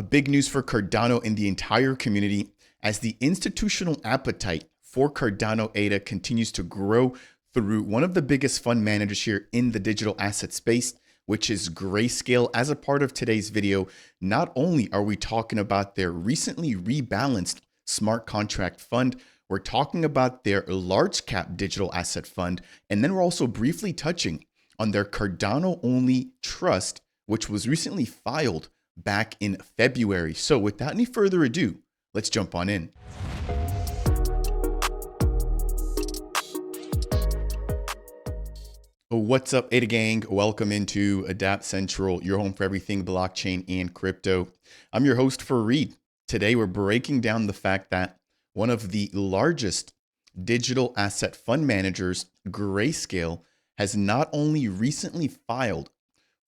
big news for Cardano and the entire community as the institutional appetite for Cardano ADA continues to grow through one of the biggest fund managers here in the digital asset space, which is Grayscale. As a part of today's video, not only are we talking about their recently rebalanced smart contract fund, we're talking about their large cap digital asset fund, and then we're also briefly touching on their Cardano only trust, which was recently filed back in February. So without any further ado, let's jump on in. What's up, ADA gang? Welcome into Dapp Central, your home for everything blockchain and crypto. I'm your host Fareed. Today, we're breaking down the fact that one of the largest digital asset fund managers, Grayscale, has not only recently filed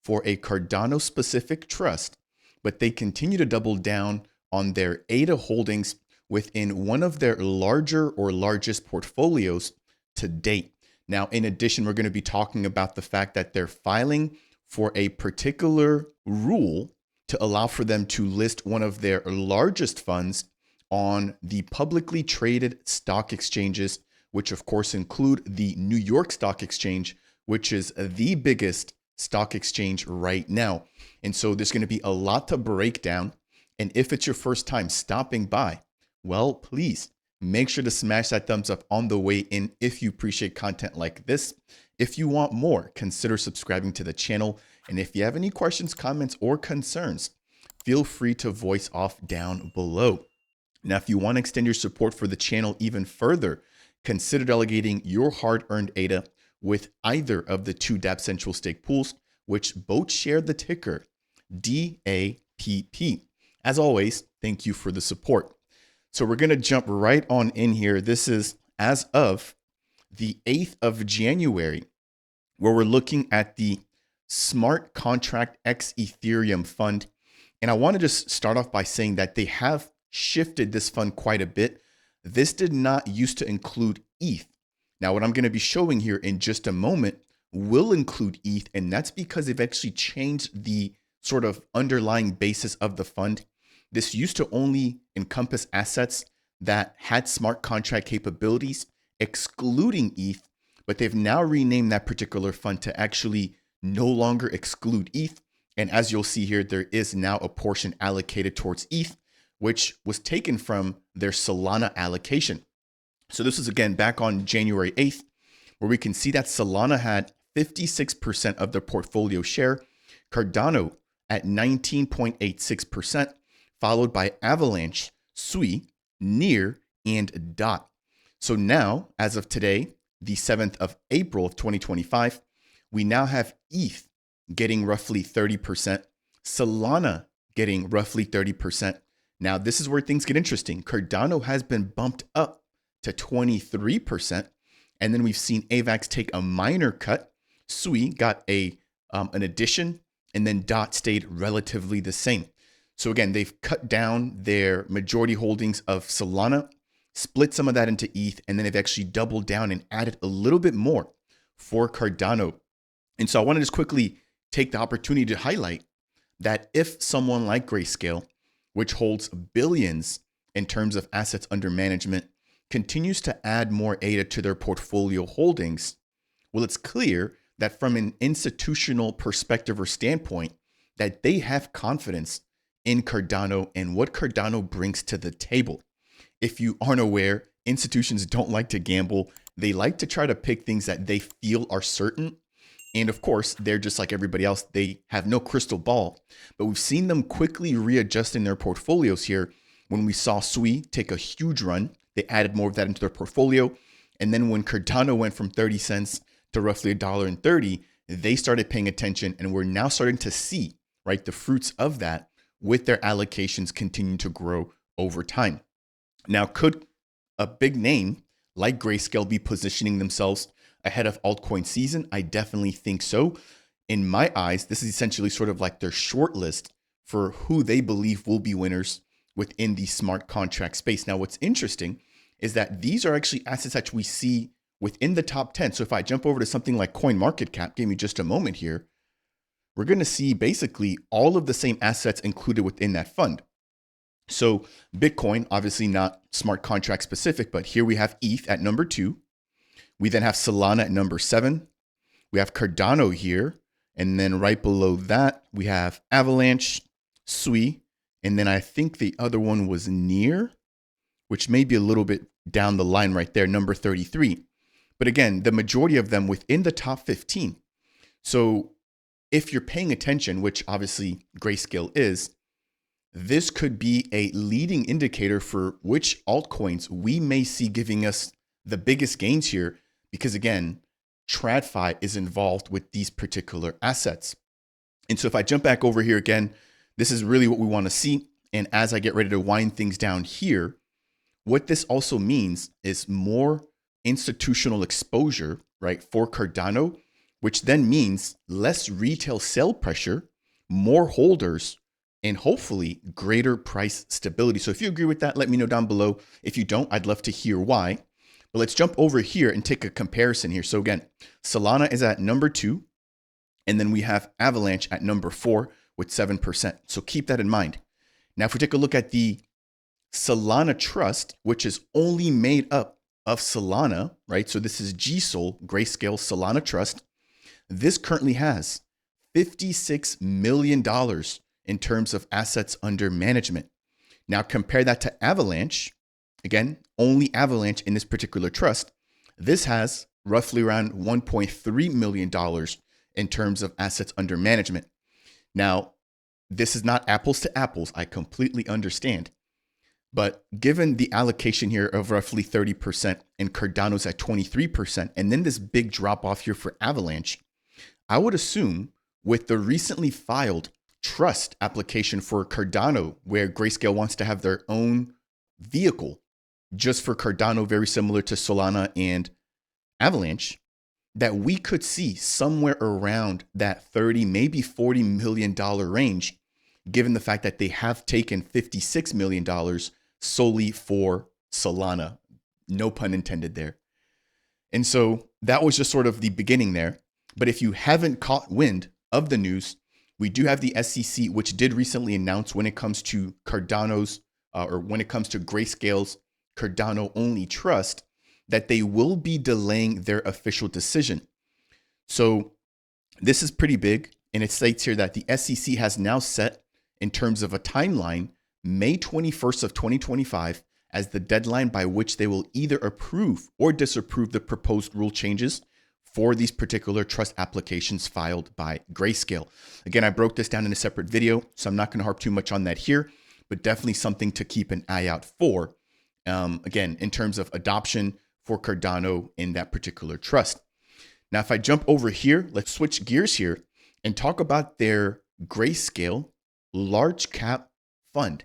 for a Cardano specific trust, but they continue to double down on their ADA holdings within one of their larger or largest portfolios to date. Now, in addition, we're going to be talking about the fact that they're filing for a particular rule to allow for them to list one of their largest funds on the publicly traded stock exchanges, which of course include the New York Stock Exchange, which is the biggest stock exchange right now. And so there's going to be a lot to break down. And if it's your first time stopping by, well, please make sure to smash that thumbs up on the way in if you appreciate content like this. If you want more, consider subscribing to the channel. And if you have any questions, comments, or concerns, feel free to voice off down below. Now, if you want to extend your support for the channel even further, consider delegating your hard-earned ADA with either of the two Dapp Central stake pools, which both share the ticker DAPP. As always, thank you for the support. So we're going to jump right on in here. This is as of the 8th of January, where we're looking at the Smart Contract X Ethereum fund. And I want to just start off by saying that they have shifted this fund quite a bit. This did not used to include ETH. Now, what I'm going to be showing here in just a moment will include ETH, and that's because they've actually changed the sort of underlying basis of the fund. This used to only encompass assets that had smart contract capabilities, excluding ETH, but they've now renamed that particular fund to actually no longer exclude ETH. And as you'll see here, there is now a portion allocated towards ETH, which was taken from their Solana allocation. So this is again back on January 8th, where we can see that Solana had 56% of their portfolio share, Cardano at 19.86%, followed by Avalanche, Sui, Near, and Dot. So now, as of today, the 7th of April of 2025, we now have ETH getting roughly 30%, Solana getting roughly 30%. Now, this is where things get interesting. Cardano has been bumped up to 23%. And then we've seen AVAX take a minor cut. Sui got an addition, and then Dot stayed relatively the same. So again, they've cut down their majority holdings of Solana, split some of that into ETH, and then they've actually doubled down and added a little bit more for Cardano. And so I want to just quickly take the opportunity to highlight that if someone like Grayscale, which holds billions in terms of assets under management, continues to add more ADA to their portfolio holdings, well, it's clear that from an institutional perspective or standpoint, that they have confidence in Cardano and what Cardano brings to the table. If you aren't aware, institutions don't like to gamble. They like to try to pick things that they feel are certain. And of course, they're just like everybody else. They have no crystal ball, but we've seen them quickly readjusting their portfolios here. When we saw Sui take a huge run, they added more of that into their portfolio. And then when Cardano went from 30 cents to roughly $1.30, they started paying attention, and we're now starting to see, right, the fruits of that with their allocations continuing to grow over time. Now, could a big name like Grayscale be positioning themselves ahead of altcoin season? I definitely think so. In my eyes, this is essentially sort of like their short list for who they believe will be winners within the smart contract space. Now, what's interesting is that these are actually assets that we see within the top 10. So if I jump over to something like CoinMarketCap, give me just a moment here, we're going to see basically all of the same assets included within that fund. So Bitcoin, obviously not smart contract specific, but here we have ETH at number 2. We then have Solana at number 7. We have Cardano here. And then right below that, we have Avalanche, Sui. And then I think the other one was Near, which may be a little bit down the line right there, number 33. But again, the majority of them within the top 15. So if you're paying attention, which obviously Grayscale is, this could be a leading indicator for which altcoins we may see giving us the biggest gains here, because again, TradFi is involved with these particular assets. And so if I jump back over here again, this is really what we want to see. And as I get ready to wind things down here, what this also means is more institutional exposure, right, for Cardano, which then means less retail sell pressure, more holders, and hopefully greater price stability. So if you agree with that, let me know down below. If you don't, I'd love to hear why. But let's jump over here and take a comparison here. So again, Solana is at number 2, and then we have Avalanche at number 4 with 7%. So keep that in mind. Now, if we take a look at the Solana Trust, which is only made up of Solana, right? So this is GSOL, Grayscale Solana Trust. This currently has $56 million in terms of assets under management. Now compare that to Avalanche. Again, only Avalanche in this particular trust. This has roughly around $1.3 million in terms of assets under management. Now, this is not apples to apples. I completely understand. But given the allocation here of roughly 30% and Cardano's at 23%, and then this big drop off here for Avalanche, I would assume with the recently filed trust application for Cardano, where Grayscale wants to have their own vehicle just for Cardano, very similar to Solana and Avalanche, that we could see somewhere around that 30, maybe $40 million range, given the fact that they have taken $56 million solely for Solana. No pun intended there. And so that was just sort of the beginning there. But if you haven't caught wind of the news, we do have the SEC, which did recently announce when it comes to Cardano's, or when it comes to Grayscale's Cardano only trust, that they will be delaying their official decision. So this is pretty big. And it states here that the SEC has now set, in terms of a timeline, May 21st of 2025 as the deadline by which they will either approve or disapprove the proposed rule changes for these particular trust applications filed by Grayscale. Again, I broke this down in a separate video, so I'm not going to harp too much on that here, but definitely something to keep an eye out for, again, in terms of adoption for Cardano in that particular trust. Now, if I jump over here, let's switch gears here and talk about their Grayscale large cap fund.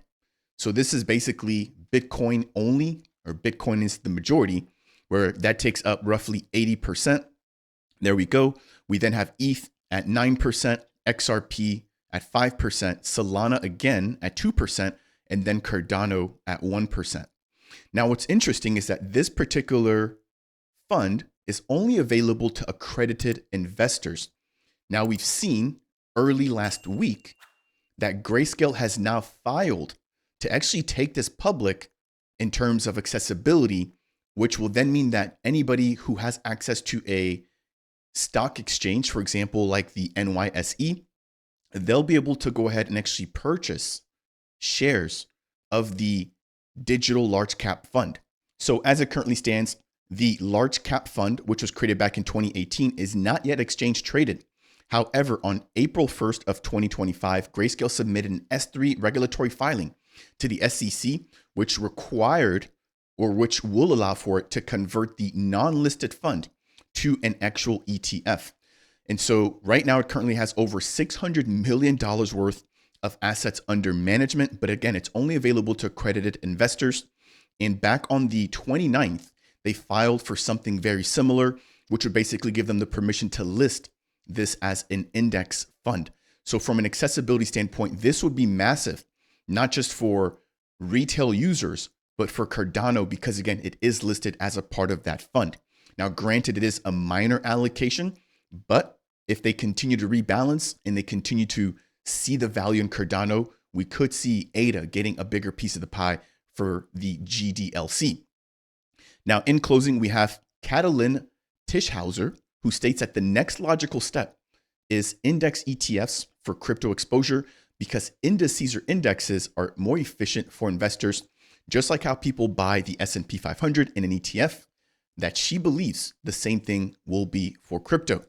So this is basically Bitcoin only, or Bitcoin is the majority, where that takes up roughly 80%. There we go. We then have ETH at 9%, XRP at 5%, Solana again at 2%, and then Cardano at 1%. Now, what's interesting is that this particular fund is only available to accredited investors. Now, we've seen early last week that Grayscale has now filed to actually take this public in terms of accessibility, which will then mean that anybody who has access to a stock exchange, for example, like the NYSE, they'll be able to go ahead and actually purchase shares of the digital large cap fund. So as it currently stands, the large cap fund, which was created back in 2018, is not yet exchange traded. However, on April 1st of 2025, Grayscale submitted an S3 regulatory filing to the SEC, which required, or which will allow for it to convert the non-listed fund to an actual ETF. And so right now it currently has over $600 million worth of assets under management. But again, it's only available to accredited investors. And back on the 29th, they filed for something very similar, which would basically give them the permission to list this as an index fund. So from an accessibility standpoint, this would be massive, not just for retail users, but for Cardano, because again, it is listed as a part of that fund. Now, granted, it is a minor allocation, but if they continue to rebalance and they continue to see the value in Cardano, we could see ADA getting a bigger piece of the pie for the GDLC. Now, in closing, we have Catalin Tischhauser, who states that the next logical step is index ETFs for crypto exposure because indices or indexes are more efficient for investors, just like how people buy the S&P 500 in an ETF, that she believes the same thing will be for crypto.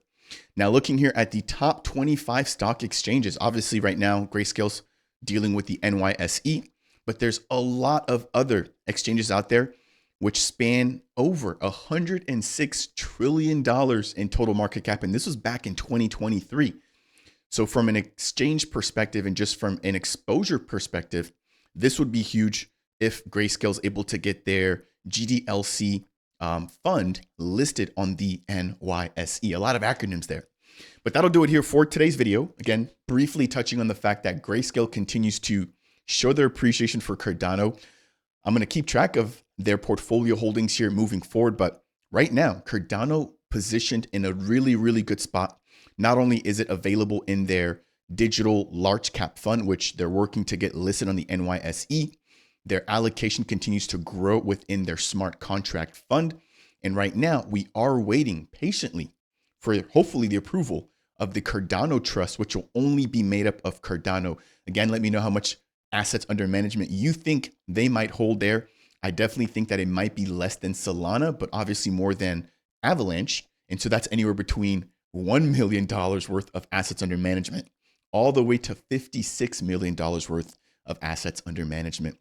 Now, looking here at the top 25 stock exchanges, obviously right now, Grayscale's dealing with the NYSE, but there's a lot of other exchanges out there which span over $106 trillion in total market cap. And this was back in 2023. So from an exchange perspective and just from an exposure perspective, this would be huge if Grayscale is able to get their GDLC fund listed on the NYSE. A lot of acronyms there. But that'll do it here for today's video. Again, briefly touching on the fact that Grayscale continues to show their appreciation for Cardano. I'm going to keep track of their portfolio holdings here moving forward. But right now, Cardano positioned in a really, really good spot. Not only is it available in their digital large cap fund, which they're working to get listed on the NYSE, their allocation continues to grow within their smart contract fund. And right now, we are waiting patiently for hopefully the approval of the Cardano Trust, which will only be made up of Cardano. Again, let me know how much assets under management you think they might hold there. I definitely think that it might be less than Solana, but obviously more than Avalanche. And so that's anywhere between $1 million worth of assets under management, all the way to $56 million worth of assets under management.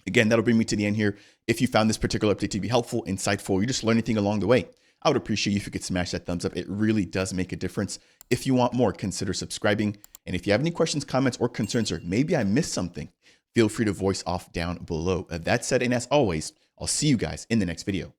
Again, that'll bring me to the end here. If you found this particular update to be helpful, insightful, or you just learned anything along the way, I would appreciate you if you could smash that thumbs up. It really does make a difference. If you want more, consider subscribing. And if you have any questions, comments, or concerns, or maybe I missed something, feel free to voice off down below. That said, and as always, I'll see you guys in the next video.